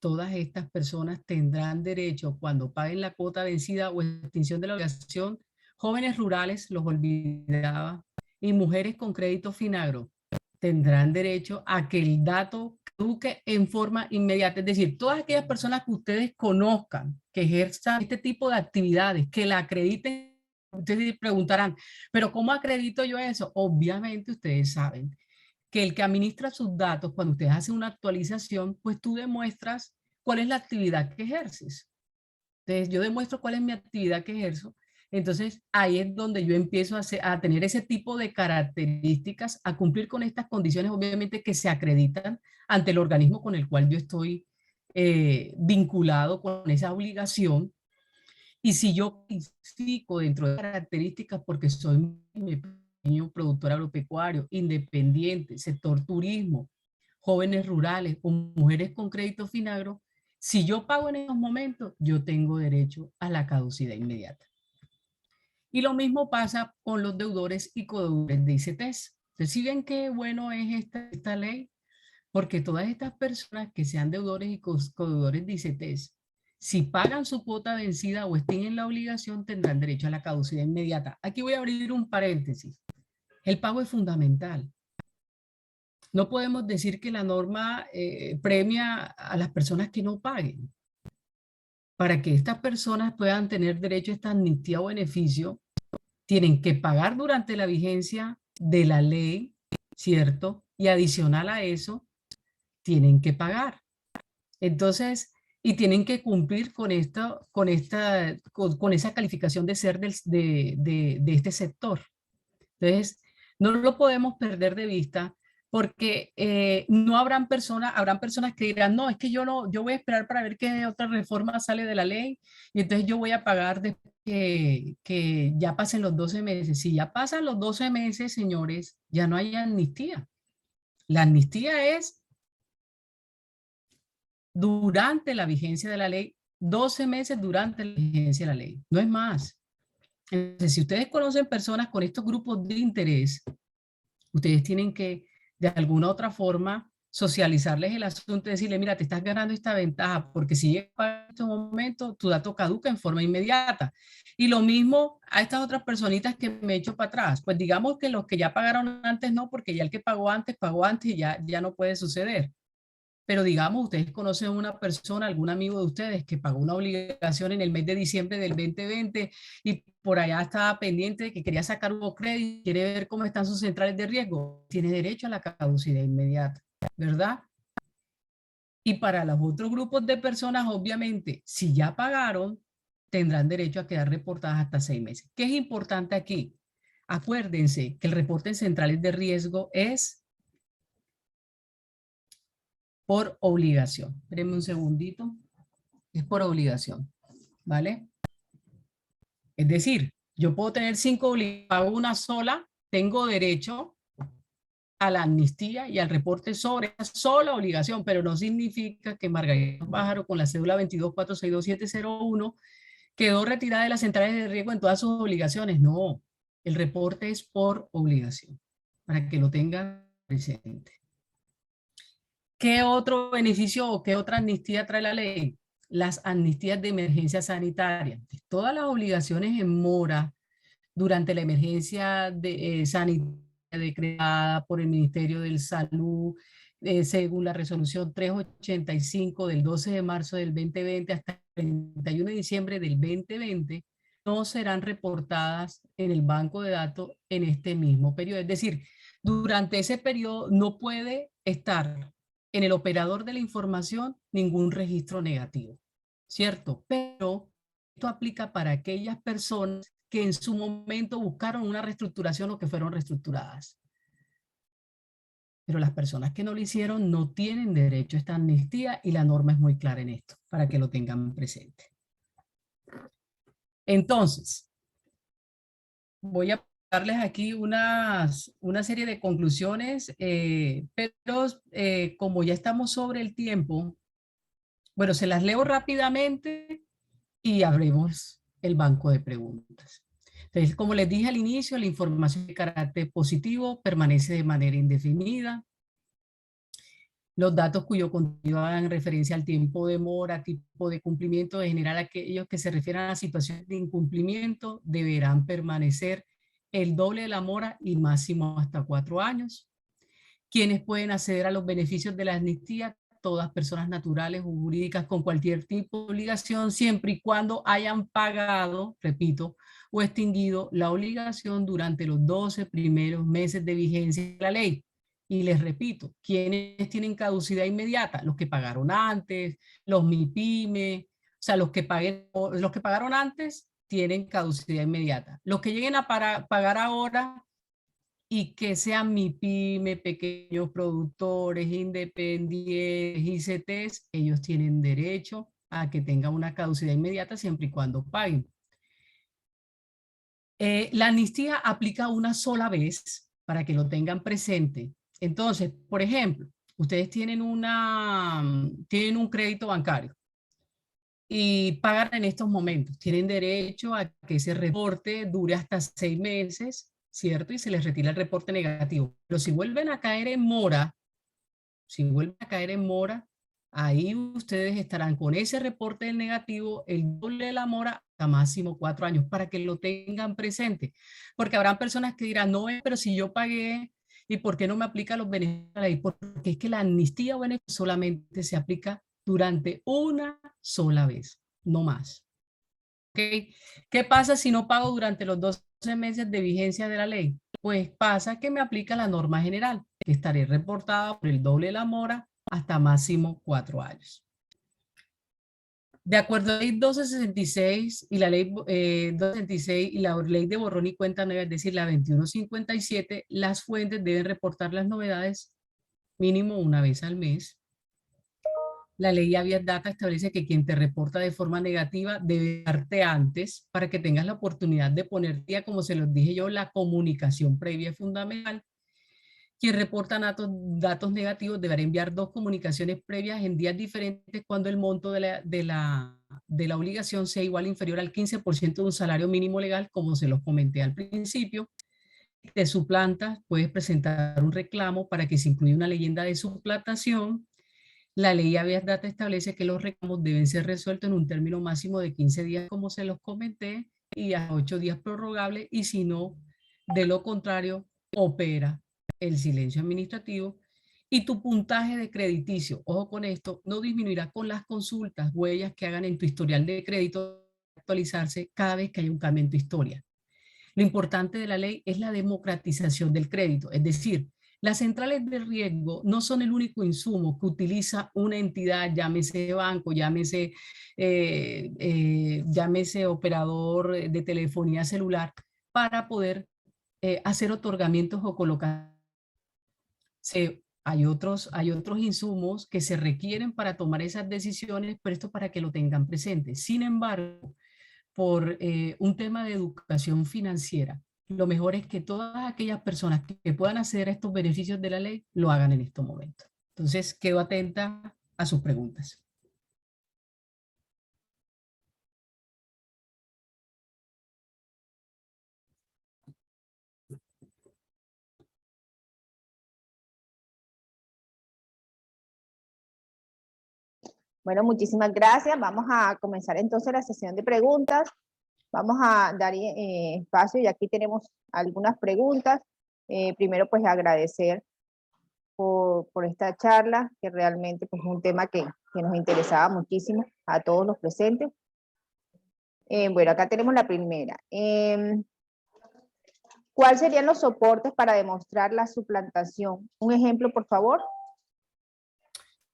todas estas personas tendrán derecho cuando paguen la cuota vencida o extinción de la obligación. Jóvenes rurales, los olvidaba, y mujeres con crédito Finagro tendrán derecho a que el dato caduque en forma inmediata. Es decir, todas aquellas personas que ustedes conozcan, que ejerzan este tipo de actividades, que la acrediten. Ustedes preguntarán, ¿pero cómo acredito yo eso? Obviamente ustedes saben que el que administra sus datos, cuando ustedes hacen una actualización, pues tú demuestras cuál es la actividad que ejerces. Entonces, yo demuestro cuál es mi actividad que ejerzo. Entonces, ahí es donde yo empiezo a tener ese tipo de características, a cumplir con estas condiciones, obviamente, que se acreditan ante el organismo con el cual yo estoy vinculado con esa obligación. Y si yo clasifico dentro de características porque soy un pequeño productor agropecuario, independiente, sector turismo, jóvenes rurales o mujeres con crédito Finagro, si yo pago en esos momentos, yo tengo derecho a la caducidad inmediata. Y lo mismo pasa con los deudores y codeudores de ICTs. Entonces, ¿sí ven qué bueno es esta ley? Porque todas estas personas que sean deudores y codeudores de ICTs, si pagan su cuota vencida o estén en la obligación, tendrán derecho a la caducidad inmediata. Aquí voy a abrir un paréntesis. El pago es fundamental. No podemos decir que la norma premia a las personas que no paguen. Para que estas personas puedan tener derecho a esta amnistía o beneficio, tienen que pagar durante la vigencia de la ley, ¿cierto? Y adicional a eso, tienen que pagar. Entonces, y tienen que cumplir con esa calificación de ser de este sector. Entonces, no lo podemos perder de vista porque no habrán personas que dirán, no, es que yo voy a esperar para ver qué otra reforma sale de la ley y entonces yo voy a pagar después que ya pasen los 12 meses. Si ya pasan los 12 meses, señores, ya no hay amnistía. La amnistía es durante la vigencia de la ley, 12 meses durante la vigencia de la ley, no es más. Entonces, si ustedes conocen personas con estos grupos de interés, ustedes tienen que, de alguna otra forma, socializarles el asunto y decirle, mira, te estás ganando esta ventaja, porque si llega para este momento, tu dato caduca en forma inmediata. Y lo mismo a estas otras personitas que me he hecho para atrás. Pues digamos que los que ya pagaron antes no, porque ya el que pagó antes y ya no puede suceder. Pero digamos, ustedes conocen a una persona, algún amigo de ustedes que pagó una obligación en el mes de diciembre del 2020 y por allá estaba pendiente de que quería sacar un crédito, quiere ver cómo están sus centrales de riesgo, tiene derecho a la caducidad inmediata, ¿verdad? Y para los otros grupos de personas, obviamente, si ya pagaron, tendrán derecho a quedar reportadas hasta 6 meses. ¿Qué es importante aquí? Acuérdense que el reporte en centrales de riesgo es por obligación. Espérenme un segundito. Es por obligación, ¿vale? Es decir, yo puedo tener 5 obligaciones, pago una sola, tengo derecho a la amnistía y al reporte sobre esa sola obligación, pero no significa que Margarita Pájaro con la cédula 22462701 quedó retirada de las centrales de riesgo en todas sus obligaciones. No, el reporte es por obligación, para que lo tengan presente. ¿Qué otro beneficio o qué otra amnistía trae la ley? Las amnistías de emergencia sanitaria. Todas las obligaciones en mora durante la emergencia sanitaria decretada por el Ministerio de Salud, según la resolución 385 del 12 de marzo del 2020 hasta el 31 de diciembre del 2020, no serán reportadas en el banco de datos en este mismo periodo. Es decir, durante ese periodo no puede estar en el operador de la información ningún registro negativo, ¿cierto? Pero esto aplica para aquellas personas que en su momento buscaron una reestructuración o que fueron reestructuradas. Pero las personas que no lo hicieron no tienen derecho a esta amnistía y la norma es muy clara en esto, para que lo tengan presente. Entonces, voy a darles aquí una serie de conclusiones, pero como ya estamos sobre el tiempo, bueno, se las leo rápidamente y abrimos el banco de preguntas. Entonces, como les dije al inicio, la información de carácter positivo permanece de manera indefinida. Los datos cuyo contenido hagan referencia al tiempo de mora, tipo de cumplimiento, en general aquellos que se refieran a situaciones de incumplimiento, deberán permanecer el doble de la mora y máximo hasta 4 años. ¿Quiénes pueden acceder a los beneficios de la amnistía? Todas personas naturales o jurídicas con cualquier tipo de obligación, siempre y cuando hayan pagado, repito, o extinguido la obligación durante los 12 primeros meses de vigencia de la ley. Y les repito, ¿quiénes tienen caducidad inmediata? Los que pagaron antes, los MIPYME, o sea, los que pagaron antes tienen caducidad inmediata. Los que lleguen a pagar ahora y que sean MIPYME, pequeños productores, independientes, ICTs, ellos tienen derecho a que tengan una caducidad inmediata siempre y cuando paguen. La amnistía aplica una sola vez para que lo tengan presente. Entonces, por ejemplo, ustedes tienen un crédito bancario y pagan en estos momentos. Tienen derecho a que ese reporte dure hasta 6 meses, ¿cierto? Y se les retira el reporte negativo. Pero si vuelven a caer en mora, ahí ustedes estarán con ese reporte del negativo, el doble de la mora, hasta máximo 4 años, para que lo tengan presente. Porque habrán personas que dirán, no, pero si yo pagué, ¿y por qué no me aplica los beneficios de la ley? Porque es que la amnistía o beneficio solamente se aplica durante una sola vez, no más. ¿Okay? ¿Qué pasa si no pago durante los 12 meses de vigencia de la ley? Pues pasa que me aplica la norma general, que estaré reportada por el doble de la mora hasta máximo 4 años. De acuerdo a la ley 1266 y la ley 266 y la ley de borrón y cuenta nueva, es decir, la 2157, las fuentes deben reportar las novedades mínimo una vez al mes. La ley Habeas Data establece que quien te reporta de forma negativa debe darte antes para que tengas la oportunidad de poner día, como se los dije yo, la comunicación previa es fundamental. Quien reporta datos negativos deberá enviar 2 comunicaciones previas en días diferentes cuando el monto de la obligación sea igual o inferior al 15% de un salario mínimo legal, como se los comenté al principio. Te suplantas, puedes presentar un reclamo para que se incluya una leyenda de suplantación. La ley Habeas Data establece que los reclamos deben ser resueltos en un término máximo de 15 días, como se los comenté, y a 8 días prorrogables, y si no, de lo contrario, opera el silencio administrativo y tu puntaje de crediticio, ojo con esto, no disminuirá con las consultas, huellas que hagan en tu historial de crédito actualizarse cada vez que haya un cambio en tu historia. Lo importante de la ley es la democratización del crédito, es decir, las centrales de riesgo no son el único insumo que utiliza una entidad, llámese banco, llámese operador de telefonía celular, para poder hacer otorgamientos o colocar. Hay otros insumos que se requieren para tomar esas decisiones, pero esto para que lo tengan presente. Sin embargo, por un tema de educación financiera, lo mejor es que todas aquellas personas que puedan acceder a estos beneficios de la ley lo hagan en estos momentos. Entonces, quedo atenta a sus preguntas. Bueno, muchísimas gracias. Vamos a comenzar entonces la sesión de preguntas. Vamos a dar espacio y aquí tenemos algunas preguntas. Primero, pues agradecer por esta charla, que realmente pues, es un tema que nos interesaba muchísimo a todos los presentes. Bueno, acá tenemos la primera. ¿Cuáles serían los soportes para demostrar la suplantación? Un ejemplo, por favor.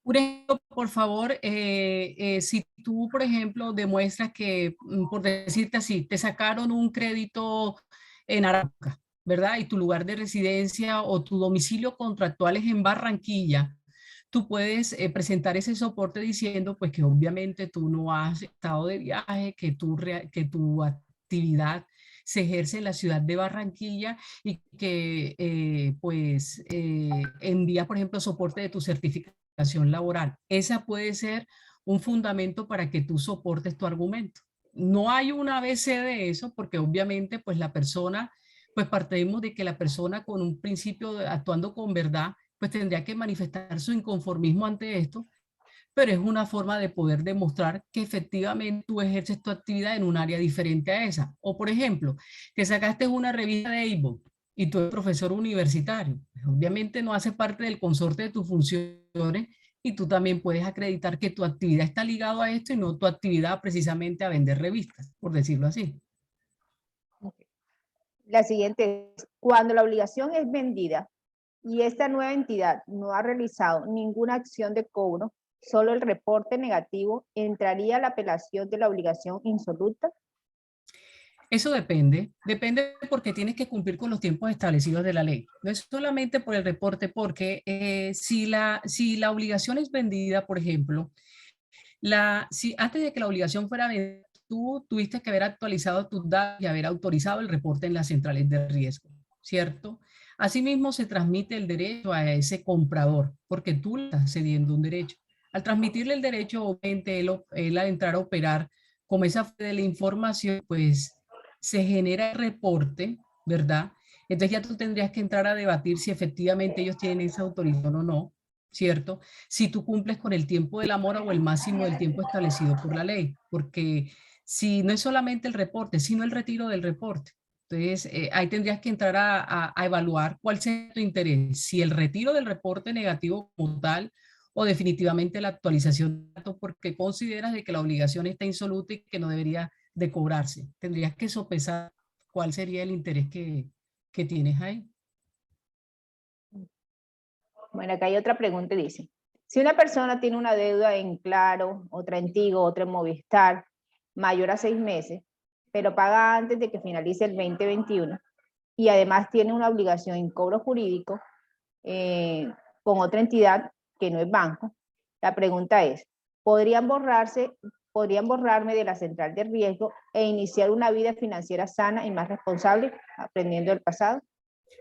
Un ejemplo, por favor, si tú, por ejemplo, demuestras que, por decirte así, te sacaron un crédito en Arauca, ¿verdad? Y tu lugar de residencia o tu domicilio contractual es en Barranquilla, tú puedes presentar ese soporte diciendo, pues, que obviamente tú no has estado de viaje, que tu actividad se ejerce en la ciudad de Barranquilla y que, envía, por ejemplo, soporte de tu certificación laboral. Esa puede ser un fundamento para que tú soportes tu argumento. No hay una ABC de eso porque obviamente pues la persona, pues partimos de que la persona con un principio actuando con verdad, pues tendría que manifestar su inconformismo ante esto, pero es una forma de poder demostrar que efectivamente tú ejerces tu actividad en un área diferente a esa. O por ejemplo, que sacaste una revista de ebook y tú eres profesor universitario. Pues obviamente no hace parte del consorte de tus funciones y tú también puedes acreditar que tu actividad está ligada a esto y no tu actividad precisamente a vender revistas, por decirlo así. La siguiente es, cuando la obligación es vendida y esta nueva entidad no ha realizado ninguna acción de cobro, solo el reporte negativo, ¿entraría la apelación de la obligación insoluta? Eso depende porque tienes que cumplir con los tiempos establecidos de la ley. No es solamente por el reporte, porque si la obligación es vendida, por ejemplo, si antes de que la obligación fuera vendida, tú tuviste que haber actualizado tus datos y haber autorizado el reporte en las centrales de riesgo, ¿cierto? Asimismo, se transmite el derecho a ese comprador, porque tú le estás cediendo un derecho. Al transmitirle el derecho, obviamente, él al entrar a operar, como esa fuente de la información, pues se genera el reporte, ¿verdad? Entonces ya tú tendrías que entrar a debatir si efectivamente ellos tienen esa autorización o no, ¿cierto? Si tú cumples con el tiempo de la mora o el máximo del tiempo establecido por la ley, porque si no es solamente el reporte, sino el retiro del reporte. Entonces, ahí tendrías que entrar a evaluar cuál sea tu interés, si el retiro del reporte negativo como tal o definitivamente la actualización de datos porque consideras de que la obligación está insoluta y que no debería de cobrarse. Tendrías que sopesar cuál sería el interés que tienes ahí. Bueno, acá hay otra pregunta, dice, si una persona tiene una deuda en Claro, otra en Tigo, otra en Movistar, mayor a 6 meses, pero paga antes de que finalice el 2021 y además tiene una obligación en cobro jurídico con otra entidad que no es banco, la pregunta es, ¿podrían borrarme de la central de riesgo e iniciar una vida financiera sana y más responsable, aprendiendo del pasado?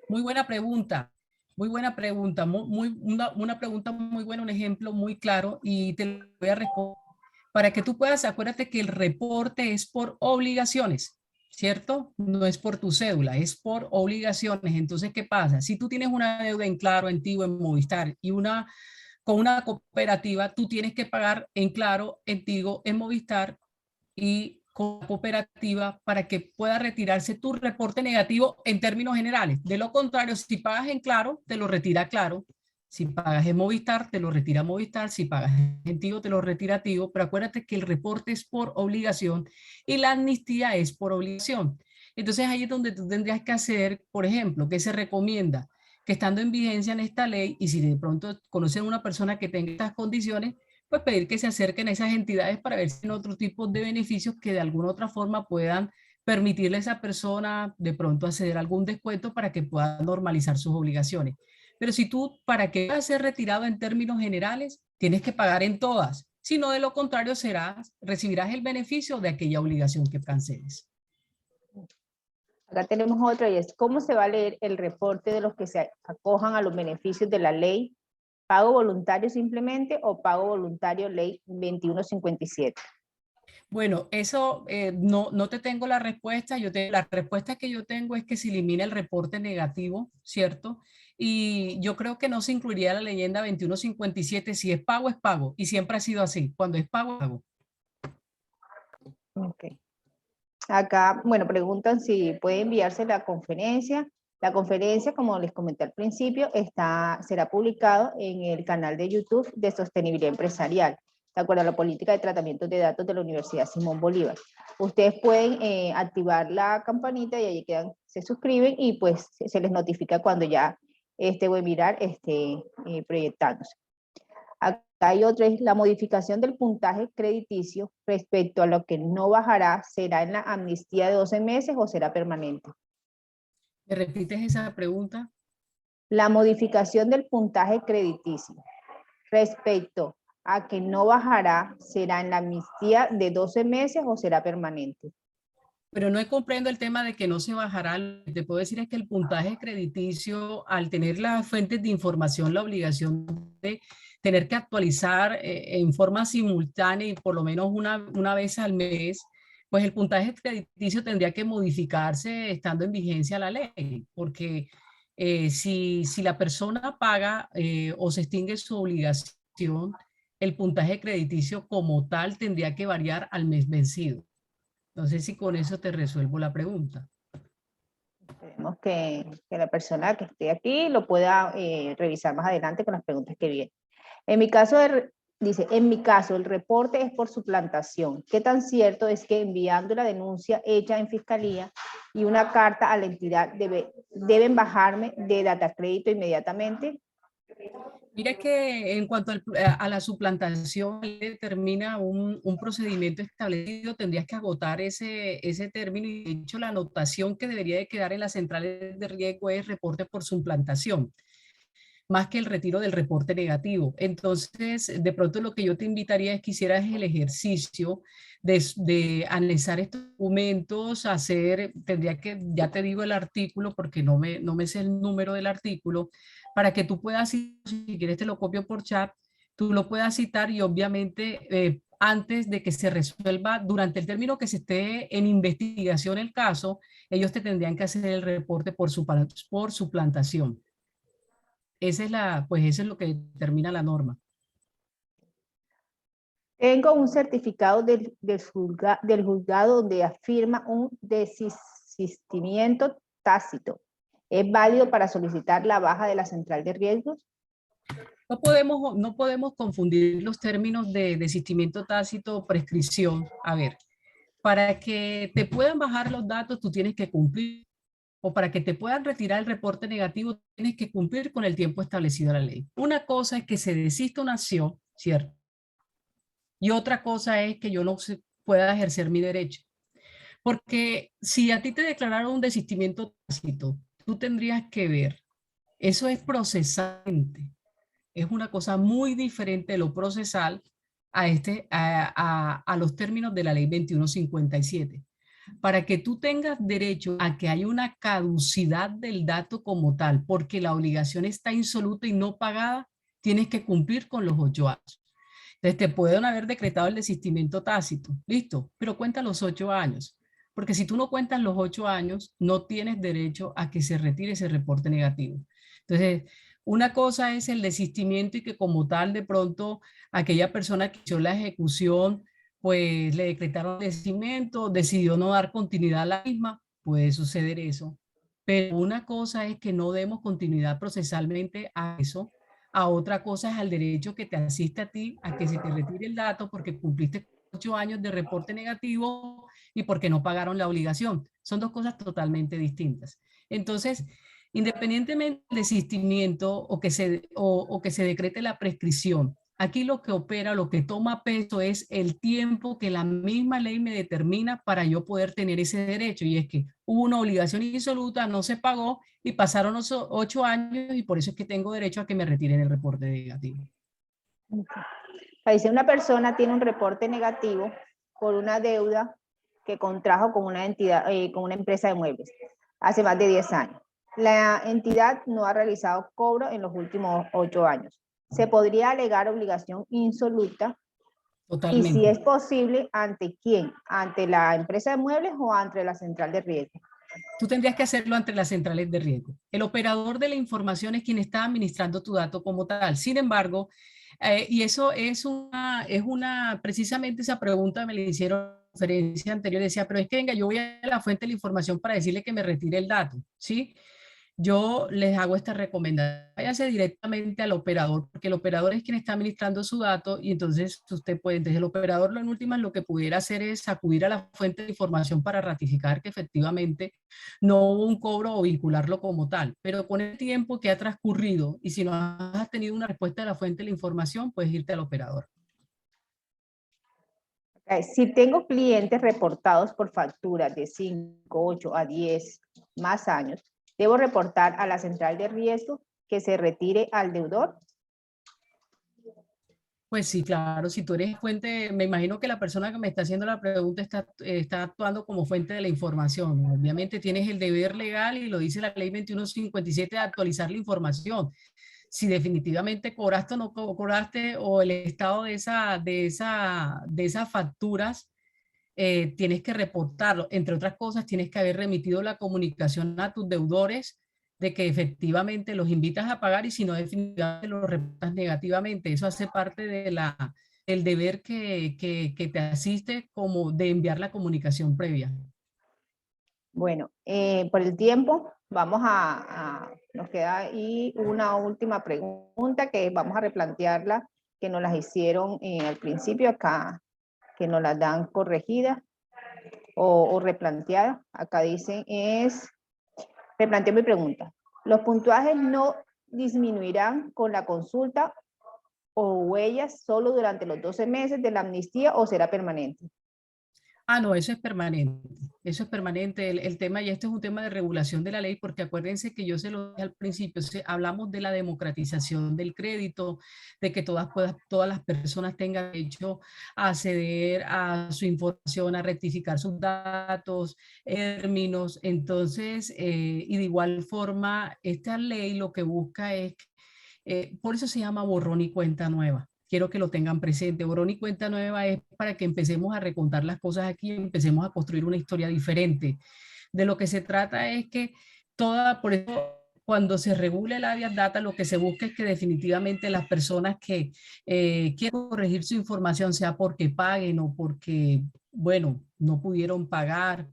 Muy buena pregunta. Muy buena pregunta, una pregunta muy buena, un ejemplo muy claro y te lo voy a responder. Para que tú puedas, acuérdate que el reporte es por obligaciones, ¿cierto? No es por tu cédula, es por obligaciones. Entonces, ¿qué pasa? Si tú tienes una deuda en Claro, en Tigo, en Movistar y con una cooperativa, tú tienes que pagar en Claro, en Tigo, en Movistar y con la cooperativa para que pueda retirarse tu reporte negativo en términos generales. De lo contrario, si pagas en Claro, te lo retira Claro. Si pagas en Movistar, te lo retira Movistar. Si pagas en Tigo, te lo retira Tigo. Pero acuérdate que el reporte es por obligación y la amnistía es por obligación. Entonces ahí es donde tú tendrías que hacer, por ejemplo, que se recomienda que estando en vigencia en esta ley y si de pronto conocen una persona que tenga estas condiciones, pues pedir que se acerquen a esas entidades para ver si hay otro tipo de beneficios que de alguna otra forma puedan permitirle a esa persona de pronto acceder a algún descuento para que pueda normalizar sus obligaciones. Pero si tú, para que puedas ser retirado en términos generales, tienes que pagar en todas. Si no, de lo contrario, recibirás el beneficio de aquella obligación que canceles. Acá tenemos otra y es, ¿cómo se va a leer el reporte de los que se acojan a los beneficios de la ley? ¿Pago voluntario simplemente o pago voluntario ley 2157? Bueno, eso no te tengo la respuesta. La respuesta que yo tengo es que se elimina el reporte negativo, ¿cierto? Y yo creo que no se incluiría la leyenda 2157. Si es pago, es pago. Y siempre ha sido así. Cuando es pago, es pago. Ok. Acá, bueno, preguntan si puede enviarse la conferencia. La conferencia, como les comenté al principio, será publicado en el canal de YouTube de Sostenibilidad Empresarial, de acuerdo a la política de tratamiento de datos de la Universidad Simón Bolívar. Ustedes pueden activar la campanita y allí se suscriben y pues se les notifica cuando ya este webinar esté proyectándose. Acá hay otra, es la modificación del puntaje crediticio respecto a lo que no bajará, ¿será en la amnistía de 12 meses o será permanente? ¿Me repites esa pregunta? La modificación del puntaje crediticio respecto a que no bajará, ¿será en la amnistía de 12 meses o será permanente? Pero no comprendo el tema de que no se bajará. Lo que te puedo decir es que el puntaje crediticio, al tener las fuentes de información, la obligación de tener que actualizar en forma simultánea y por lo menos una vez al mes, pues el puntaje crediticio tendría que modificarse estando en vigencia la ley, porque si la persona paga o se extingue su obligación, el puntaje crediticio como tal tendría que variar al mes vencido. No sé si con eso te resuelvo la pregunta. Esperemos que la persona que esté aquí lo pueda revisar más adelante con las preguntas que vienen. En mi caso, dice, en mi caso, el reporte es por suplantación. ¿Qué tan cierto es que enviando la denuncia hecha en fiscalía y una carta a la entidad deben bajarme de data crédito inmediatamente? Mira que en cuanto a la suplantación, determina un procedimiento establecido, tendrías que agotar ese término y de hecho la anotación que debería de quedar en las centrales de riesgo es reporte por suplantación, más que el retiro del reporte negativo. Entonces, de pronto lo que yo te invitaría es que hicieras el ejercicio de analizar estos documentos, tendría que, ya te digo el artículo porque no me sé el número del artículo, para que tú puedas, si quieres te lo copio por chat, tú lo puedas citar y obviamente antes de que se resuelva, durante el término que se esté en investigación el caso, ellos te tendrían que hacer el reporte por suplantación. Pues eso es lo que determina la norma. Tengo un certificado del juzgado donde afirma un desistimiento tácito. ¿Es válido para solicitar la baja de la central de riesgos? No podemos confundir los términos de desistimiento tácito o prescripción. A ver, para que te puedan bajar los datos, tú tienes que cumplir, o para que te puedan retirar el reporte negativo, tienes que cumplir con el tiempo establecido en la ley. Una cosa es que se desista una acción, ¿cierto? Y otra cosa es que yo no pueda ejercer mi derecho. Porque si a ti te declararon un desistimiento tácito, tú tendrías que ver, eso es procesante, es una cosa muy diferente de lo procesal a los términos de la ley 2157. Para que tú tengas derecho a que haya una caducidad del dato como tal, porque la obligación está insoluta y no pagada, tienes que cumplir con los 8 años. Entonces te pueden haber decretado el desistimiento tácito, listo, pero cuenta los 8 años. Porque si tú no cuentas los 8 años, no tienes derecho a que se retire ese reporte negativo. Entonces, una cosa es el desistimiento y que como tal de pronto aquella persona que hizo la ejecución, pues le decretaron el desistimiento, decidió no dar continuidad a la misma, puede suceder eso. Pero una cosa es que no demos continuidad procesalmente a eso, a otra cosa es al derecho que te asiste a ti a que se te retire el dato porque cumpliste 8 años de reporte negativo y porque no pagaron la obligación. Son dos cosas totalmente distintas. Entonces, independientemente del desistimiento o que se decrete la prescripción, aquí lo que opera, lo que toma peso es el tiempo que la misma ley me determina para yo poder tener ese derecho. Y es que hubo una obligación insoluta, no se pagó y pasaron 8 años y por eso es que tengo derecho a que me retiren el reporte negativo. Dice, una persona tiene un reporte negativo por una deuda que contrajo con una entidad, con una empresa de muebles hace más de 10 años. La entidad no ha realizado cobro en los últimos 8 años. ¿Se podría alegar obligación insoluta? Y si Totalmente. es posible, ¿ante quién? ¿Ante la empresa de muebles o ante la central de riesgo? Tú tendrías que hacerlo ante las centrales de riesgo. El operador de la información es quien está administrando tu dato como tal. Sin embargo, y eso precisamente esa pregunta me la hicieron en la conferencia anterior, decía, pero es que venga, yo voy a la fuente de la información para decirle que me retire el dato, ¿sí? yo les hago esta recomendación. Váyase directamente al operador, porque el operador es quien está administrando su dato y entonces usted puede, entonces el operador en últimas lo que pudiera hacer es acudir a la fuente de información para ratificar que efectivamente no hubo un cobro o vincularlo como tal. Pero con el tiempo que ha transcurrido y si no has tenido una respuesta de la fuente de la información, puedes irte al operador. Si tengo clientes reportados por facturas de 5, 8 a 10 más años, ¿debo reportar a la central de riesgo que se retire al deudor? Pues sí, claro, si tú eres fuente, me imagino que la persona que me está haciendo la pregunta está actuando como fuente de la información. Obviamente tienes el deber legal y lo dice la ley 2157 de actualizar la información. Si definitivamente cobraste o no cobraste o el estado de esas facturas, tienes que reportarlo. Entre otras cosas, tienes que haber remitido la comunicación a tus deudores de que efectivamente los invitas a pagar y si no definitivamente los reportas negativamente. Eso hace parte de el deber que te asiste como de enviar la comunicación previa. Bueno, por el tiempo, nos queda ahí una última pregunta que vamos a replantearla, que nos las hicieron al principio acá, que nos las dan corregidas o replanteadas. Acá dicen replanteo mi pregunta. ¿Los puntuajes no disminuirán con la consulta o huellas solo durante los 12 meses de la amnistía o será permanente? Ah, no, eso es permanente. Eso es permanente. El tema, y este es un tema de regulación de la ley, porque acuérdense que yo se lo dije al principio, hablamos de la democratización del crédito, de que todas las personas tengan derecho a acceder a su información, a rectificar sus datos, términos. Entonces, y de igual forma, esta ley lo que busca es, por eso se llama borrón y cuenta nueva. Quiero que lo tengan presente. Borrón y cuenta nueva es para que empecemos a recontar las cosas aquí y empecemos a construir una historia diferente. De lo que se trata es que por eso cuando se regule el área data, lo que se busca es que definitivamente las personas que quieren corregir su información, sea porque paguen o porque, bueno, no pudieron pagar,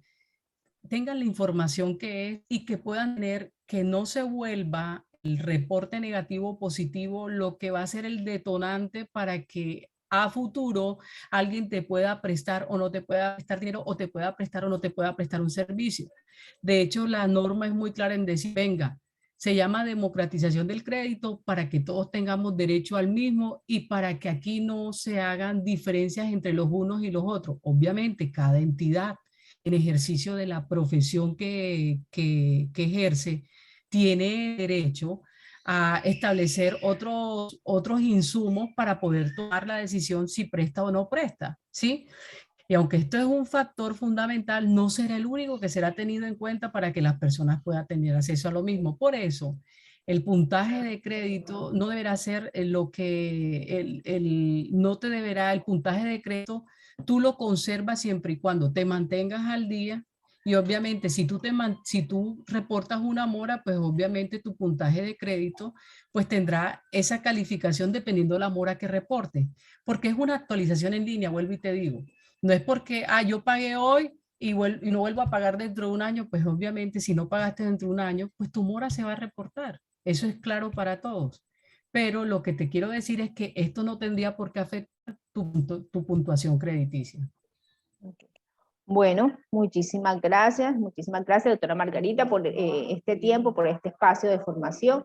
tengan la información que es y que puedan tener, que no se vuelva el reporte negativo o positivo lo que va a ser el detonante para que a futuro alguien te pueda prestar o no te pueda prestar dinero o te pueda prestar o no te pueda prestar un servicio. De hecho, la norma es muy clara en decir, venga, se llama democratización del crédito para que todos tengamos derecho al mismo y para que aquí no se hagan diferencias entre los unos y los otros. Obviamente, cada entidad en ejercicio de la profesión que ejerce, tiene derecho a establecer otros insumos para poder tomar la decisión si presta o no presta, ¿sí? Y aunque esto es un factor fundamental, no será el único que será tenido en cuenta para que las personas puedan tener acceso a lo mismo. Por eso, el puntaje de crédito no deberá ser lo que, no te deberá, el puntaje de crédito, tú lo conservas siempre y cuando te mantengas al día. Y obviamente, si tú reportas una mora, pues obviamente tu puntaje de crédito pues tendrá esa calificación dependiendo de la mora que reporte, porque es una actualización en línea, vuelvo y te digo. No es porque, yo pagué hoy y no vuelvo a pagar dentro de un año, pues obviamente si no pagaste dentro de un año, pues tu mora se va a reportar. Eso es claro para todos. Pero lo que te quiero decir es que esto no tendría por qué afectar tu puntuación crediticia. Bueno, muchísimas gracias, doctora Margarita, por este tiempo, por este espacio de formación.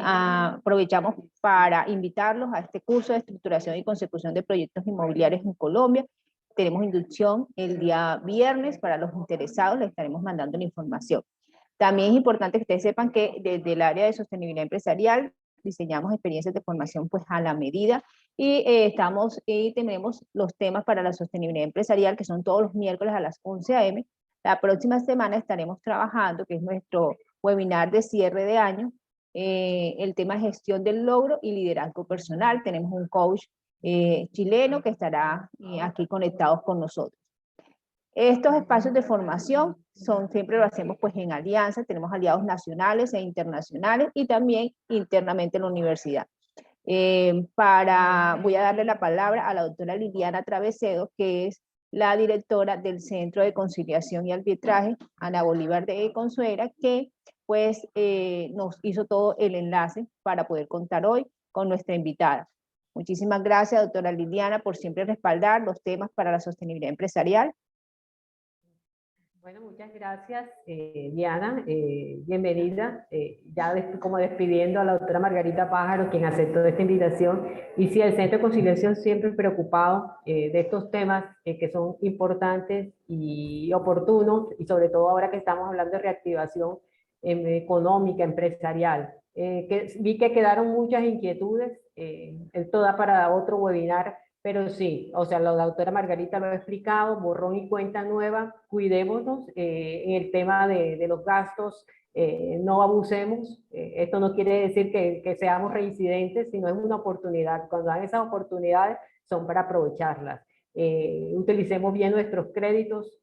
Aprovechamos para invitarlos a este curso de estructuración y consecución de proyectos inmobiliarios en Colombia. Tenemos inducción el día viernes, para los interesados les estaremos mandando la información. También es importante que ustedes sepan que desde el área de sostenibilidad empresarial diseñamos experiencias de formación pues a la medida y tenemos los temas para la sostenibilidad empresarial que son todos los miércoles a las 11 a.m. La próxima semana estaremos trabajando, que es nuestro webinar de cierre de año, el tema gestión del logro y liderazgo personal. Tenemos un coach chileno que estará aquí conectados con nosotros. Estos espacios de formación siempre lo hacemos pues en alianza, tenemos aliados nacionales e internacionales y también internamente en la universidad. Voy a darle la palabra a la doctora Liliana Travesedo, que es la directora del Centro de Conciliación y Arbitraje Ana Bolívar de Consuegra, que pues nos hizo todo el enlace para poder contar hoy con nuestra invitada. Muchísimas gracias, doctora Liliana, por siempre respaldar los temas para la sostenibilidad empresarial. Bueno, muchas gracias, Diana. Bienvenida. Como despidiendo a la doctora Margarita Pájaro, quien aceptó esta invitación. Y sí, el Centro de Conciliación siempre preocupado de estos temas que son importantes y oportunos, y sobre todo ahora que estamos hablando de reactivación económica, empresarial. Vi que quedaron muchas inquietudes. Esto da para otro webinar. Pero sí, o sea, la doctora Margarita lo ha explicado, borrón y cuenta nueva, cuidémonos en el tema de los gastos, no abusemos. Esto no quiere decir que seamos reincidentes, sino es una oportunidad. Cuando dan esas oportunidades son para aprovecharlas. Utilicemos bien nuestros créditos.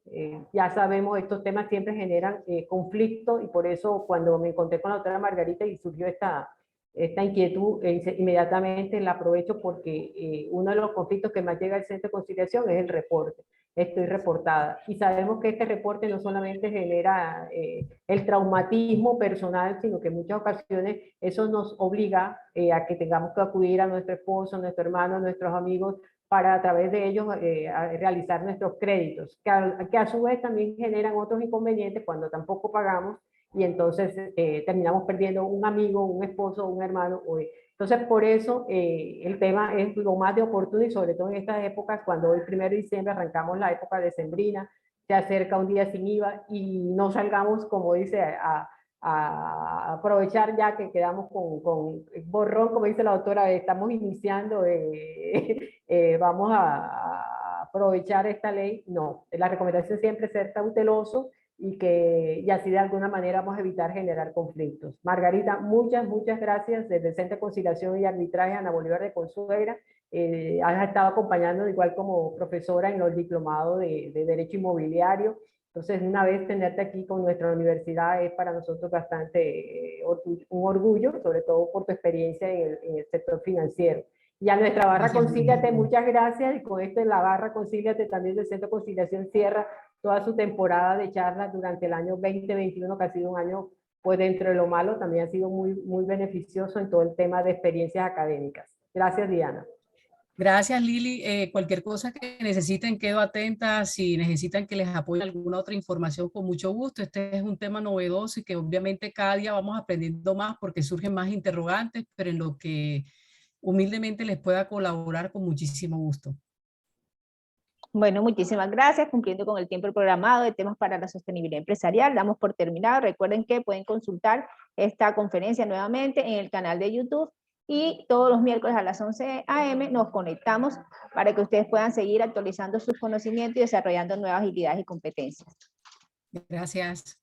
Ya sabemos, estos temas siempre generan conflicto, y por eso cuando me encontré con la doctora Margarita y surgió esta inquietud, inmediatamente la aprovecho, porque uno de los conflictos que más llega al Centro de Conciliación es el reporte. Estoy reportada, y sabemos que este reporte no solamente genera el traumatismo personal, sino que en muchas ocasiones eso nos obliga a que tengamos que acudir a nuestro esposo, nuestro hermano, nuestros amigos, para a través de ellos a realizar nuestros créditos, que a su vez también generan otros inconvenientes cuando tampoco pagamos, y entonces terminamos perdiendo un amigo, un esposo, un hermano. Entonces, por eso el tema es lo más de oportuno, y sobre todo en estas épocas, cuando hoy 1 de diciembre arrancamos la época decembrina, se acerca un día sin IVA, y no salgamos, como dice, a aprovechar ya que quedamos con borrón, como dice la doctora, estamos iniciando, vamos a aprovechar esta ley. No, la recomendación siempre es ser cauteloso, y así de alguna manera vamos a evitar generar conflictos. Margarita, muchas gracias desde el Centro de Conciliación y Arbitraje Ana Bolívar de Consuegra. Has estado acompañando igual como profesora en los diplomados de Derecho Inmobiliario. Entonces, una vez tenerte aquí con nuestra universidad es para nosotros bastante un orgullo, sobre todo por tu experiencia en el sector financiero. Y a nuestra barra Concíliate, muchas gracias, y con esto la barra Concíliate también del Centro de Conciliación cierra toda su temporada de charlas durante el año 2021, que ha sido un año, pues dentro de lo malo, también ha sido muy beneficioso en todo el tema de experiencias académicas. Gracias, Diana. Gracias, Lili. Cualquier cosa que necesiten, quedo atenta. Si necesitan que les apoye alguna otra información, con mucho gusto. Este es un tema novedoso y que obviamente cada día vamos aprendiendo más, porque surgen más interrogantes, pero en lo que humildemente les pueda colaborar, con muchísimo gusto. Bueno, muchísimas gracias. Cumpliendo con el tiempo programado de temas para la sostenibilidad empresarial, damos por terminado. Recuerden que pueden consultar esta conferencia nuevamente en el canal de YouTube, y todos los miércoles a las 11 a.m. nos conectamos para que ustedes puedan seguir actualizando sus conocimientos y desarrollando nuevas habilidades y competencias. Gracias.